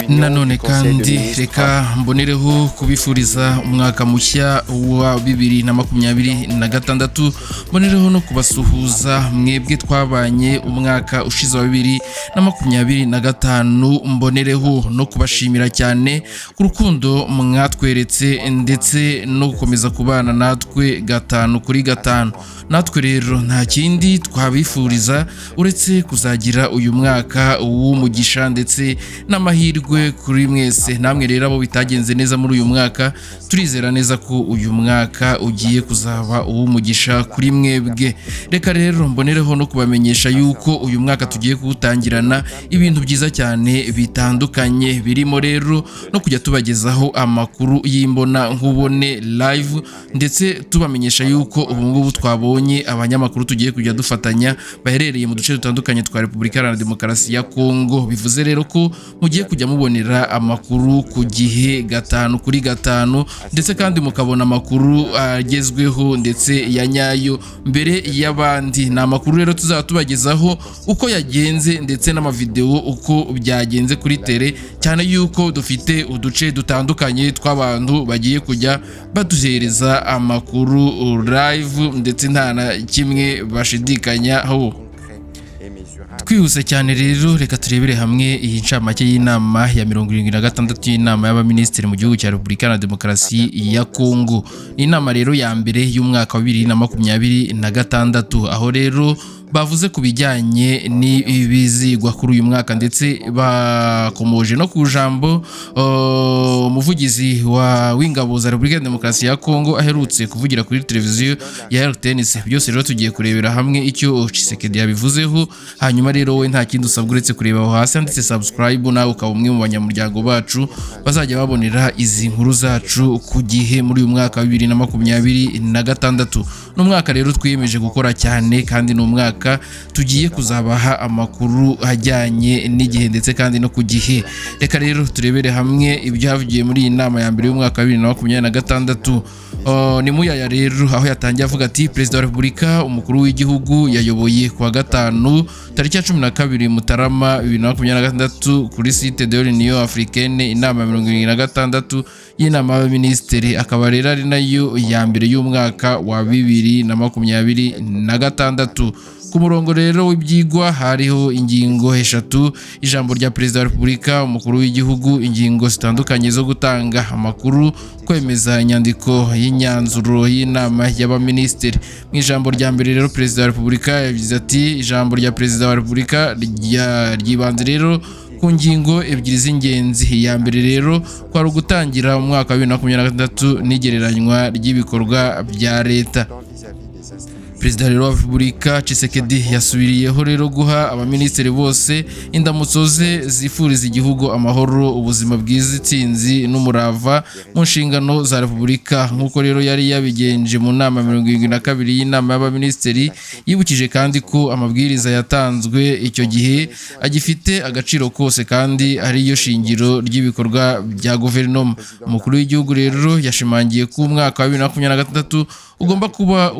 nanone kandi reka mbonereho kubifuriza umwaka mushya wa 2026, mbonereho no kubasuhuza mwebwe twabanye umwaka ushize wa 2025, mbonereho no kubashimira cyane ku rukundo mwatweretse ndetse no gukomeza kubana natwe 5 kuri 5. natwe rero nta kindi twabifuriza uretse kuzagira uyu mwaka w'umugisha ndetse n'amahirwe kuri mwese. Namwe rero abo bitagenze neza muri uyu mwaka, turizera neza ko uyu mwaka ugiye kuzaba uw'umugisha kuri mwebwe. Reka rero mbonereho no kubamenyesha yuko uyu mwaka tugiye kuwutangirana ibintu byiza cyane bitandukanye, birimo rero no kujya tubagezaho amakuru y'imbona nkubone live, ndetse tubamenyesha yuko ubu ngubu twabonye abanyamakuru tugiye kujya dufatanya baherereye mu duce dutandukanye twa Repubulika Iharanira Demokarasi ya Kongo. Bivuze rero ko mugiye kujya mubonera amakuru ku gihe 5 kuri 5, ndetse kandi mukabona amakuru agezweho ndetse ya nyayo mbere y'abandi. Ni amakuru rero tuzaba tubagezaho uko yagenze ndetse n'amavideo uko byagenze kuri tele, cyane yuko dufite uduce dutandukanye tw'abantu bagiye kujya baduhereza amakuru live ndetse nta na kimwe bashidikanyaho. Twihuse cyane rero reka turebere hamwe iyi ncamake y'inama ya 76 y'inama y'abaminisitiri mu gihugu cya Repubulika Iharanira Demokarasi ya Kongo. Ni inama rero ya mbere y'umwaka wa 2026, aho rero bavuze ku bijyanye n'ibizigwa kuri uyu mwaka, ndetse bakomoje no ku jambo umuvugizi w'ingabo za Repubulika Iharanira Demokarasi ya Kongo aherutse kuvugira kuri televiziyo ya RTNC. Byose rero tugiye kurebera hamwe icyo Tshisekedi yabivuzeho, hanyuma rero we nta kindi usabwa uretse kureba aho hasi handitse subscribe, nawe ukaba umwe mu banyamuryango bacu bazajya babonera izi nkuru zacu ku gihe muri uyu mwaka wa 2026. N'umwaka rero twiyemeje gukora cyane, kandi n'umwaka tugiye kuzabaha amakuru ajyanye n'igihe ndetse kandi no ku gihe. Reka rero turebere hamwe ibyavugiye muri iyi nama ya mbere y'umwaka wa 2026. Ni muyaya rero aho yatangiye avuga ati Perezida wa Repubulika umukuru w'igihugu yayoboye kuwa 5 tariki ya 12 Mutarama 2026 kuri site de l'Union Africaine inama ya 76 y'inama y'abaminisitiri, akaba rero ari nayo ya mbere y'umwaka wa 2026. Ku murongo rero w'ibyigwa hariho ingingo 3: ijambo rya Perezida wa Repubulika umukuru w'igihugu, ingingo zitandukanye zo gutanga amakuru, kwemeza inyandiko y'imyanzuro y'inama y'abaminisitiri. Mu ijambo rya mbere rero Perezida wa Repubulika yagize ati ijambo rya Perezida wa Repubulika ryibanze rero ku ngingo ebyiri z'ingenzi. Iya mbere rero kwari ugutangira umwaka wa 2026 n'igereranywa ry'ibikorwa bya leta. Perezida rero wa Repubulika Tshisekedi yasubiriyeho rero guha abaminisitiri bose indamutso ze zifuriza igihugu amahoro, ubuzima bwiza, itsinzi n'umurava mu nshingano za Repubulika, nk'uko rero yari yabigenje mu nama 72 y'inama y'abaminisitiri. Yibukije kandi ko amabwiriza yatanzwe icyo gihe agifite agaciro kose kandi ariyo shingiro ry'ibikorwa bya guverinoma. Umukuru w'igihugu rero yashimangiye ko umwaka wa 2026 ugomba kuba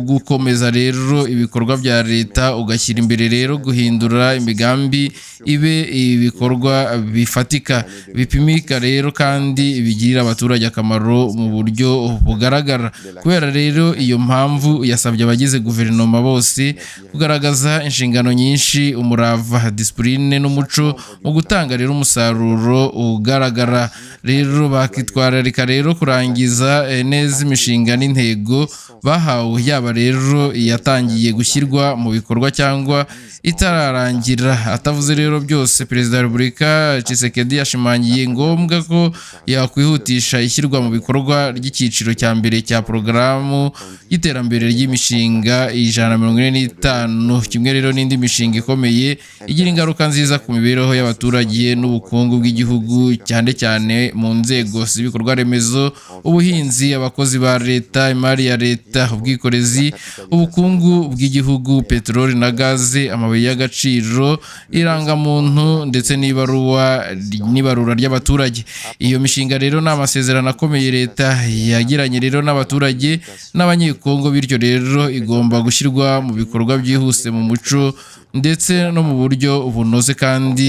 gukomeza rero ibikorwa bya leta, ugashyira imbere rero guhindura imigambi ibe ibikorwa bifatika, bipimika rero kandi bigirira abaturage akamaro mu buryo bugaragara. Kubera rero iyo mpamvu yasabye abagize guverinoma bose kugaragaza inshingano nyinshi, umurava, discipline n'umuco mu gutanga rero umusaruro ugaragara. Rero bakitwararika rero kurangiza neza imishinga n'intego bahawe, yaba rero yatangiye gushyirwa mu bikorwa cyangwa itararangira. Atavuze rero byose, Perezida wa Repubulika Tshisekedi yashimangiye ngombwa ko yakwihutisha ishyirwa mu bikorwa ry'icyiciro cya mbere cya porogaramu y'iterambere ry'imishinga 145, kimwe rero n'indi mishinga ikomeye igira ingaruka nziza ku mibereho y'abaturage n'ubukungu bw'igihugu, cyane cyane mu nzego z'ibikorwa remezo, ubuhinzi, abakozi ba leta, imari ya leta, ubwikorezi, ubukungu bw'igihugu, peteroli na gaze, amabuye y'agaciro, irangamuntu ndetse n'ibarura ry'abaturage. Iyo mishinga rero ni amasezerano akomeye leta yagiranye rero n'abaturage n'abanyekongo, bityo rero igomba gushyirwa mu bikorwa byihuse mu muco ndetse no mu buryo bunoze kandi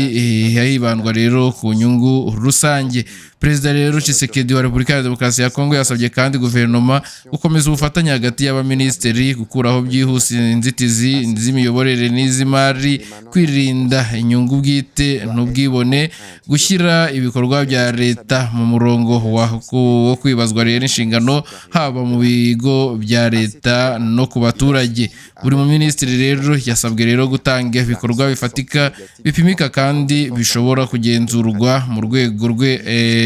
hibandwa rero ku nyungu rusange. Perezida rero Tshisekedi wa Repubulika ya Demokarasi ya Kongo yasabye kandi guverinoma gukomeza ubufatanye hagati y'abaminisitiri, gukuraho byihuse inzitizi z'imiyoborere n'iz'imari, kwirinda inyungu bwite n'ubwibone, gushyira ibikorwa bya leta mu murongo wo kwibazwa rero inshingano haba mu bigo bya leta no ku baturage. Buri muminisitiri rero yasabwe rero gutanga ibikorwa bifatika, bipimika kandi bishobora kugenzurwa mu rwego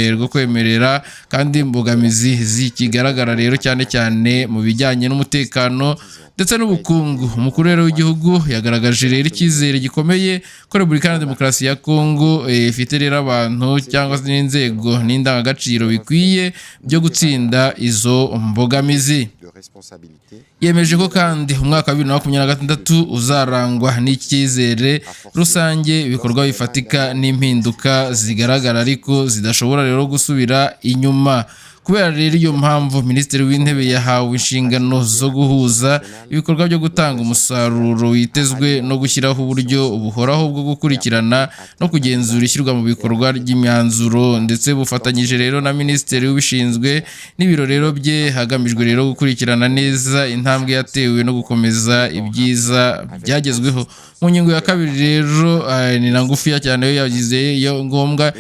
rwo kwemerera kandi imbogamizi zikigaragara rero cyane cyane mu bijyanye n'umutekano ndetse n'ubukungu. Umukuru rero w'igihugu yagaragaje rero icyizere gikomeye ko Repubulika ya Demokarasi ya Kongo ifite rero abantu cyangwa se n'inzego n'indangagaciro bikwiye byo gutsinda izo mbogamizi. Yemeje ko kandi umwaka wa 2026 uzarangwa n'icyizere rusange, ibikorwa bifatika n'impinduka zigaragara ariko zidashobora rero gusubira inyuma. Kubera rero iyo mpamvu Minisitiri w'Intebe yahawe inshingano zo guhuza ibikorwa byo gutanga umusaruro witezwe no gushyiraho uburyo buhoraho bwo gukurikirana no kugenzura ishyirwa mu bikorwa ry'imyanzuro, ndetse bufatanyije rero na Minisitiri ubishinzwe n'ibiro rero bye, hagamijwe rero gukurikirana neza intambwe yatewe no gukomeza ibyiza byagezweho. Mu ngingo ya kabiri rero ni na ngufiya cyane, yo yagize yo ngombwa,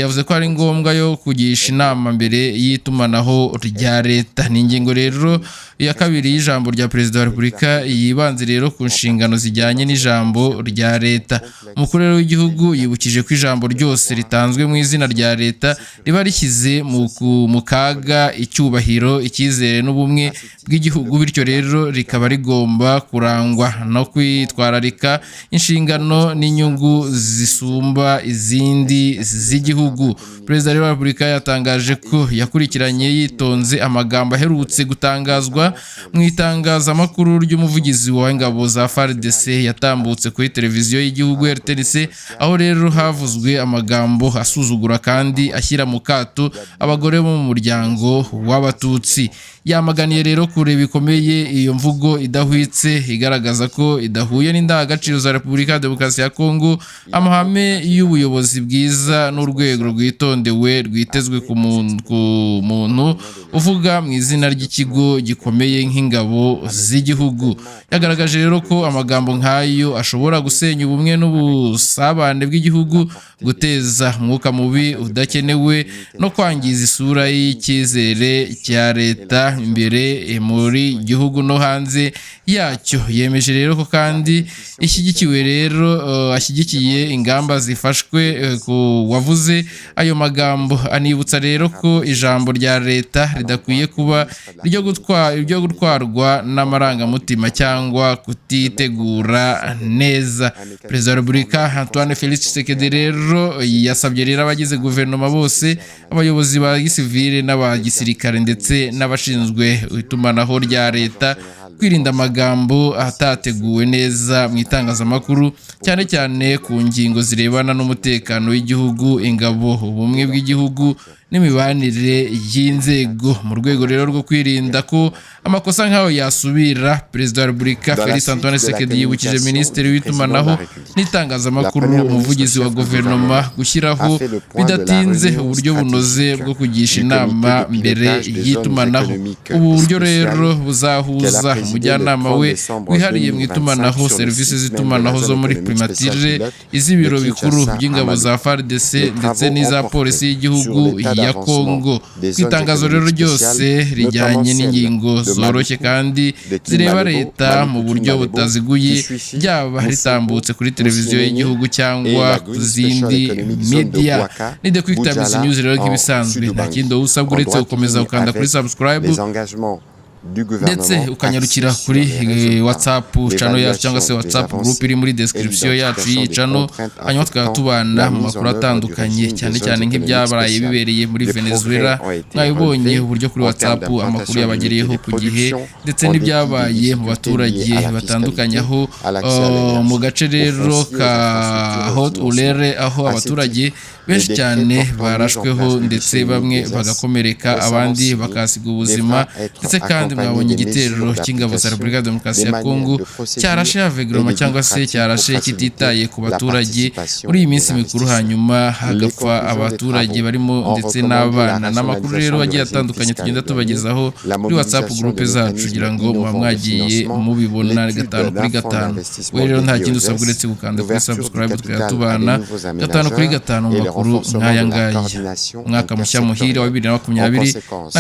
yavuze ko ari ngombwa yo kugisha inama mbere y'itumanaho rya leta. Ni ingingo rero ya kabiri y'ijambo rya Perezida wa Repubulika yibanze rero ku nshingano zijyanye n'ijambo rya leta. Umukuru rero w'igihugu yibukije ko ijambo ryose ritanzwe mu izina rya leta riba rishyize mu kaga icyubahiro, icyizere n'ubumwe bw'igihugu, bityo rero rikaba rigomba kurangwa no kwitwararika inshingano n'inyungu zisumba izindi z'igihugu. Perezida wa Repubulika yatangaje ko yakurikiranye yitonze amagambo aherutse gutangazwa mu itangazamakuru ry'umuvugizi w'ingabo za FARDC yatambutse kuri televiziyo y'igihugu RTNC, aho rero havuzwe amagambo asuzugura kandi ashyira mu kato abagore bo mu muryango w'Abatutsi. Yamaganiye rero kure bikomeye iyo mvugo idahwitse igaragaza ko idahuye n'indangagaciro za Repubulika ya Demokarasi ya Kongo, amahame y'ubuyobozi bwiza n'urwego rwitondewe rwitezwe ku muntu uvuga mu izina ry'ikigo gikomeye nk'ingabo z'igihugu. Yagaragaje rero ko amagambo nk'ayo ashobora gusenya ubumwe n'ubusabane bw'igihugu, guteza umwuka mubi udakenewe no kwangiza isura y'icyizere cya leta imbere muri gihugu no hanze yacyo. Yemeje rero ko kandi ashyigikiye ingamba zifashwe ku wavuze ayo magambo. Anibutsa rero ko ijambo rya leta ridakwiye kuba iryo gutwarwa n'amarangamutima cyangwa kutitegura neza. Perezida wa Repubulika Antoine Felix Tshisekedi rero yasabye rero abagize guverinoma bose, abayobozi ba gisivile n'aba gisirikare ndetse n'abashinzwe itumanaho rya leta kwirinda amagambo atateguwe neza mu itangazamakuru, cyane cyane ku ngingo zirebana n'umutekano w'igihugu, ingabo, ubumwe bw'igihugu n'imibanire y'inzego. Mu rwego rero rwo kwirinda ko amakosa nk'ayo yasubira, Perezida wa Repubulika Felix Antoine Tshisekedi yibukije Minisitiri w'itumanaho n'itangazamakuru, umuvugizi wa guverinoma, gushyiraho bidatinze uburyo bunoze bwo kugisha inama mbere y'itumanaho. Ubu buryo rero buzahuza umujyanama we wihariye mu itumanaho, serivisi z'itumanaho zo muri primatire, iz'ibiro bikuru by'ingabo za FARDC ndetse n'iza polisi y'igihugu ya Kongo. Itangazo rero ryose rijyanye n'ingingo zoroshye kandi zireba leta mu buryo butaziguye, byaba ritambutse kuri televiziyo y'igihugu cyangwa ku zindi media. Ni The Quick Times News rero nk'ibisanzwe, nta kindi usabwa uretse gukomeza ukanda kuri subscribe ndetse ukanyarukira kuri WhatsApp channel yacu cyangwa se WhatsApp group iri muri description yacu y'iyi channel, hanyuma tukaba tubana mu makuru atandukanye, cyane cyane nk'ibyabaye bibereye muri Venezuela. Mwabibonye uburyo kuri WhatsApp amakuru yabagereyeho ku gihe, ndetse n'ibyabaye mu baturage batandukanye aho mu gace rero ka Haut Ulere, aho abaturage benshi cyane barashweho ndetse bamwe bagakomereka abandi bakasiga ubuzima ndetse kandi mwabonye igitero cy'ingabo za Repubulika ya Demokarasi ya Kongo cyarashe avegroma cyangwa se cyarashe kititaye ku baturage muri iyi minsi mikuru hanyuma hagapfa abaturage barimo ndetse n'abana. N'amakuru rero agiye atandukanye tugenda tubagezaho kuri WhatsApp groupe zacu kugira ngo muba mwagiye mubibona 5/5. we rero nta kindi usabwa uretse gukanda kuri subscribe tukayatubana 5/5 mu makuru nk'aya ngaya. Mwaka mushya muhire wa 2026.